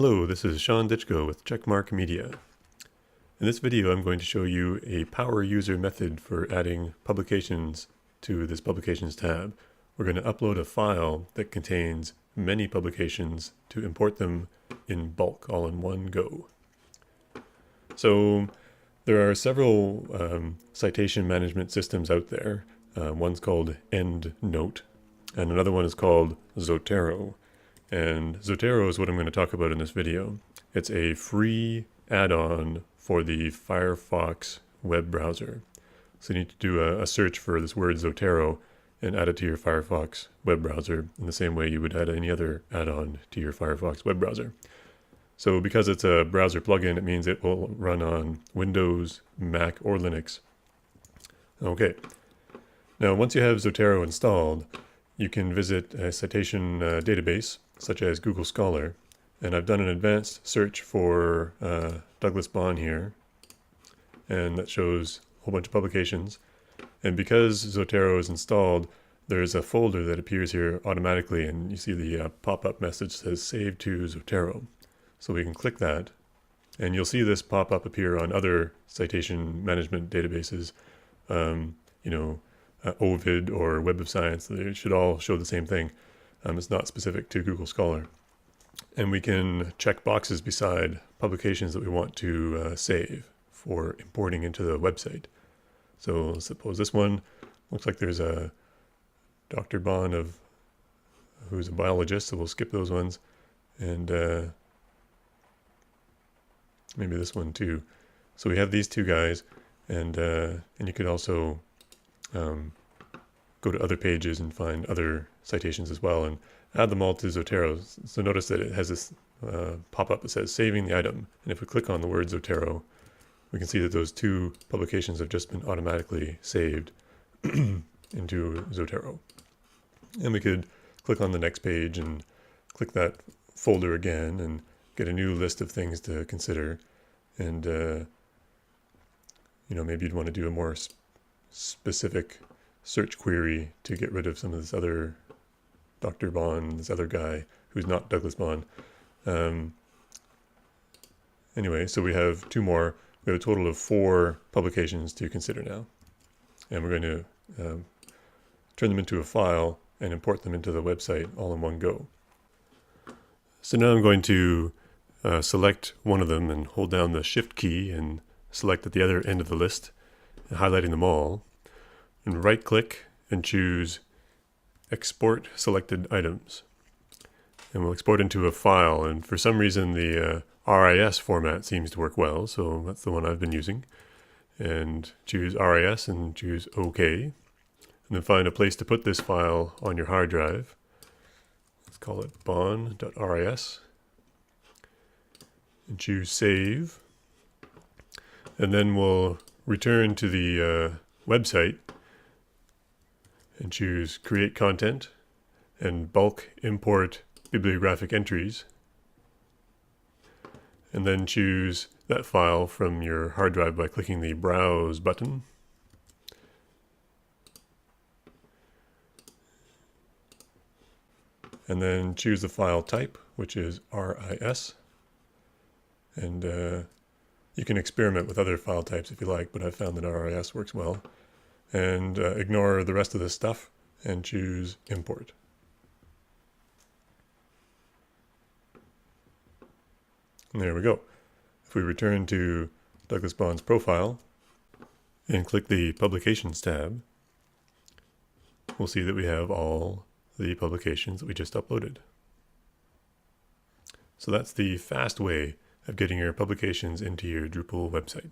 Hello, this is Sean Ditchko with Checkmark Media. In this video, I'm going to show you a power user method for adding publications to this Publications tab. We're going to upload a file that contains many publications to import them in bulk, all in one go. So there are several citation management systems out there. One's called EndNote, and another one is called Zotero. And Zotero is what I'm going to talk about in this video. It's a free add-on for the Firefox web browser. So you need to do a search for this word Zotero and add it to your Firefox web browser in the same way you would add any other add-on to your Firefox web browser. So because it's a browser plugin, it means it will run on Windows, Mac, or Linux. Okay. Now, once you have Zotero installed, you can visit a citation database, such as Google Scholar. And I've done an advanced search for Douglas Bond here, and that shows a whole bunch of publications. And because Zotero is installed, there's a folder that appears here automatically, and you see the pop-up message says Save to Zotero. So we can click that, and you'll see this pop-up appear on other citation management databases, Ovid or Web of Science. They should all show the same thing. It's not specific to Google Scholar. And we can check boxes beside publications that we want to save for importing into the website. So suppose this one looks like there's a Dr. Bond who's a biologist, so we'll skip those ones. And maybe this one too. So we have these two guys, and you could also go to other pages and find other citations as well and add them all to Zotero. So notice that it has this pop-up that says saving the item. And if we click on the word Zotero, we can see that those two publications have just been automatically saved into Zotero. And we could click on the next page and click that folder again and get a new list of things to consider. And, maybe you'd want to do a more specific search query to get rid of some of this other Dr. Bond, this other guy who's not Douglas Bond. Anyway, so we have two more. We have a total of 4 publications to consider now. And we're going to turn them into a file and import them into the website all in one go. So now I'm going to select one of them and hold down the Shift key and select at the other end of the list, highlighting them all. And right-click and choose Export Selected Items. And we'll export into a file. And for some reason, the RIS format seems to work well, so that's the one I've been using. And choose RIS and choose OK. And then find a place to put this file on your hard drive. Let's call it bond.ris. And choose Save. And then we'll return to the website and choose Create Content and bulk import bibliographic entries. And then choose that file from your hard drive by clicking the Browse button. And then choose the file type, which is RIS. And you can experiment with other file types if you like, but I've found that RIS works well. And ignore the rest of this stuff and choose Import. And there we go. If we return to Douglas Bond's profile and click the Publications tab, we'll see that we have all the publications that we just uploaded. So that's the fast way of getting your publications into your Drupal website.